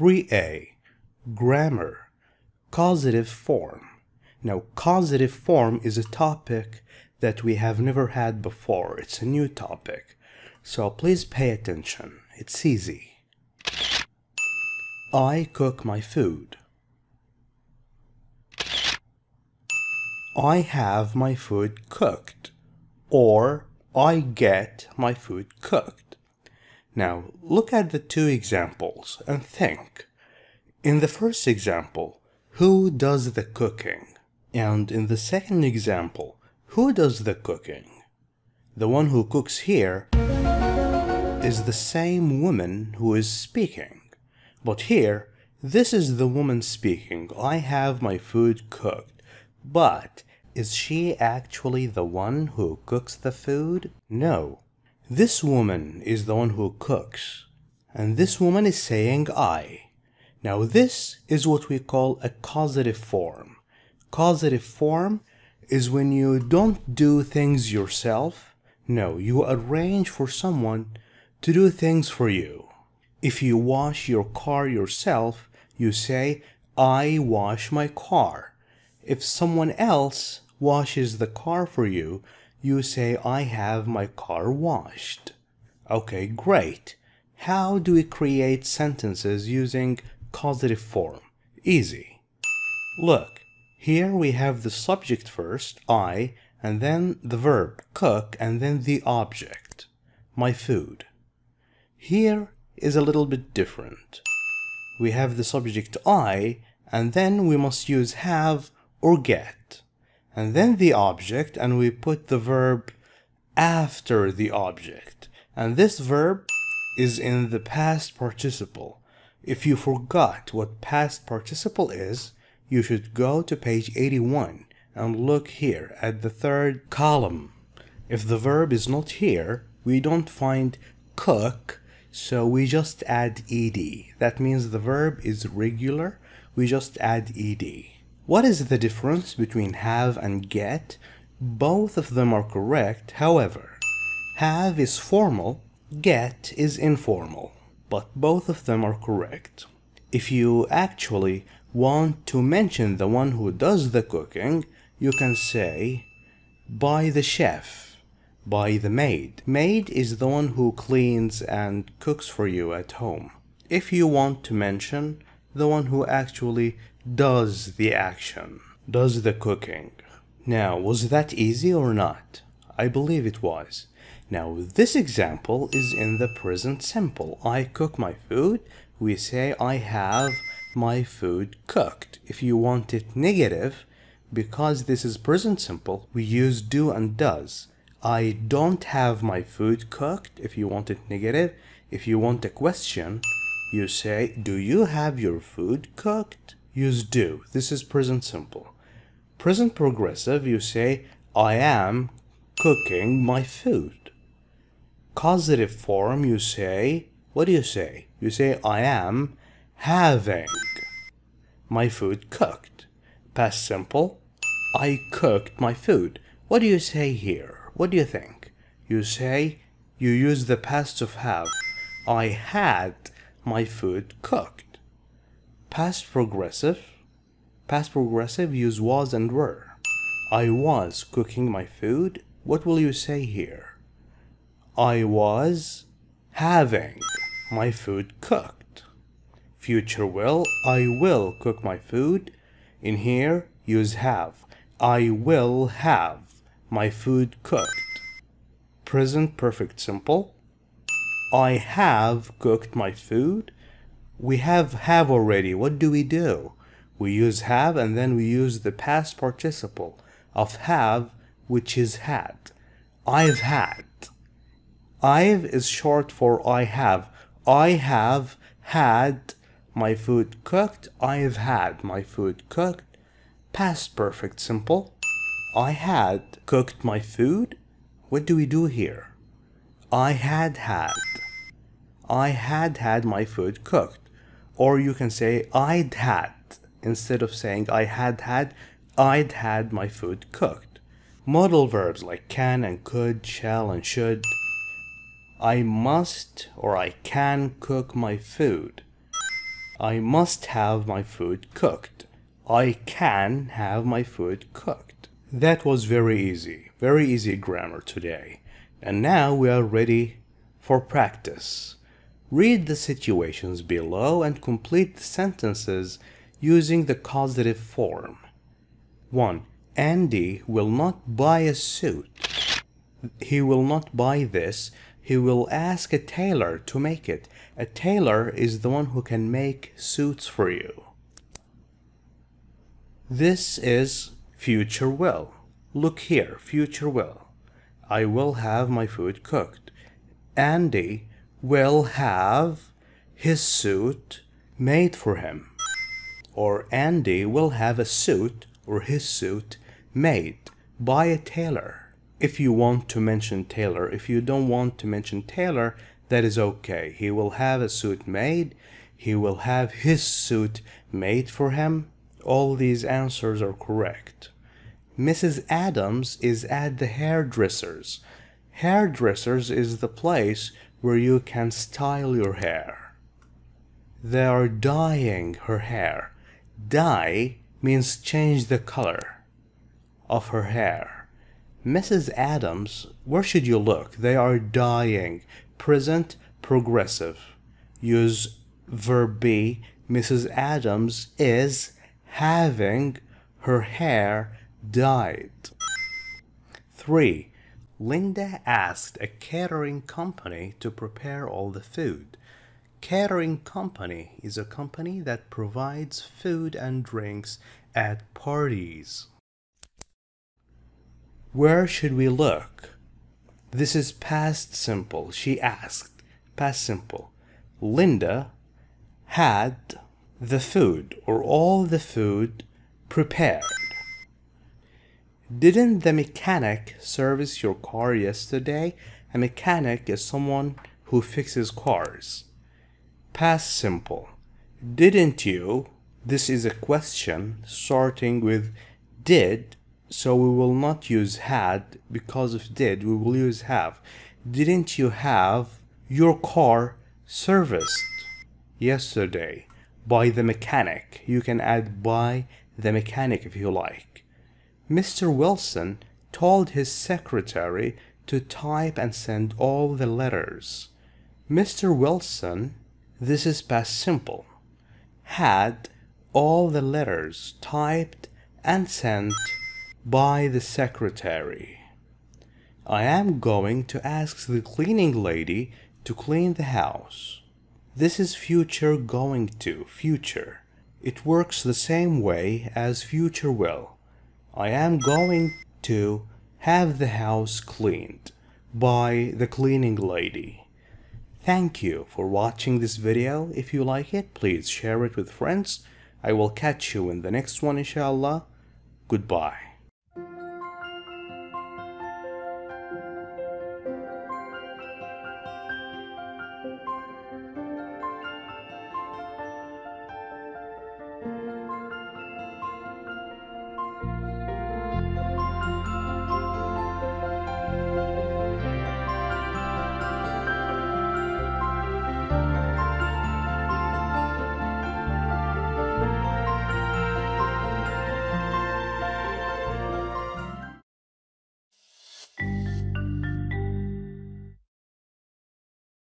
3A. Grammar. Causative form. Now, causative form is a topic that we have never had before. It's a new topic. So please pay attention. It's easy. I cook my food. I have my food cooked. Or I get my food cooked. Now, look at the two examples and think. In the first example, who does the cooking? And in the second example, who does the cooking? The one who cooks here is the same woman who is speaking. But here, this is the woman speaking. I have my food cooked. But is she actually the one who cooks the food? No. This woman is the one who cooks. And this woman is saying I. Now this is what we call a causative form. Causative form is when you don't do things yourself. No, you arrange for someone to do things for you. If you wash your car yourself, you say, I wash my car. If someone else washes the car for you, you say, I have my car washed. Okay, great. How do we create sentences using causative form? Easy. Look, here we have the subject first, I, and then the verb, cook, and then the object, my food. Here is a little bit different. We have the subject I, and then we must use have or get, and then the object, and we put the verb after the object, and this verb is in the past participle. If you forgot what past participle is, you should go to page 81 and look here at the third column. If the verb is not here, we don't find cook, so we just add ed. That means the verb is regular, we just add ed. What is the difference between have and get? Both of them are correct. However, have is formal, get is informal, but both of them are correct. If you actually want to mention the one who does the cooking, you can say by the chef, by the maid. Maid is the one who cleans and cooks for you at home. If you want to mention the one who actually does the action, does the cooking. Now, was that easy or not? I believe it was. Now, this example is in the present simple. I cook my food. We say I have my food cooked. If you want it negative, because this is present simple, we use do and does. I don't have my food cooked. If you want it negative. If you want a question, you say, do you have your food cooked? Use do. This is present simple. Present progressive, you say, I am cooking my food. Causative form, you say, what do you say? You say, I am having my food cooked. Past simple, I cooked my food. What do you say here? What do you think? You say, you use the past of have. I had my food cooked. Past progressive use was and were. I was cooking my food. What will you say here? I was having my food cooked. Future will, I will cook my food. In here, use have. I will have my food cooked. Present perfect simple. I have cooked my food. We have already. What do? We use have and then we use the past participle of have, which is had. I've had. I've is short for I have. I have had my food cooked. I've had my food cooked. Past perfect simple. I had cooked my food. What do we do here? I had had. I had had my food cooked. Or you can say I'd had. Instead of saying I had had, I'd had my food cooked. Modal verbs like can and could, shall and should. I must or I can cook my food. I must have my food cooked. I can have my food cooked. That was very easy grammar today. And now we are ready for practice. Read the situations below and complete the sentences using the causative form. 1. Andy will not buy a suit. He will not buy this. He will ask a tailor to make it. A tailor is the one who can make suits for you. This is future will. Look here, future will. I will have my food cooked. Andy will have his suit made for him. Or Andy will have a suit or his suit made by a tailor. If you want to mention tailor, if you don't want to mention tailor, that is okay. He will have a suit made. He will have his suit made for him. All these answers are correct. Mrs. Adams is at the hairdresser's. Hairdressers is the place where you can style your hair. They are dyeing her hair. Dye means change the color of her hair. Mrs. Adams, where should you look? They are dyeing. Present progressive. Use verb be. Mrs. Adams is having her hair dyed. 3. Linda asked a catering company to prepare all the food. Catering company is a company that provides food and drinks at parties. Where should we look? This is past simple. She asked. Past simple. Linda had the food or all the food prepared. Didn't the mechanic service your car yesterday? A mechanic is someone who fixes cars. Past simple. Didn't you? This is a question starting with did. So we will not use had because of did, we will use have. Didn't you have your car serviced yesterday by the mechanic? You can add by the mechanic if you like. Mr. Wilson told his secretary to type and send all the letters. Mr. Wilson, this is past simple, had all the letters typed and sent by the secretary. I am going to ask the cleaning lady to clean the house. This is future going to, future. It works the same way as future will. I am going to have the house cleaned by the cleaning lady. Thank you for watching this video. If you like it, please share it with friends. I will catch you in the next one, inshallah. Goodbye.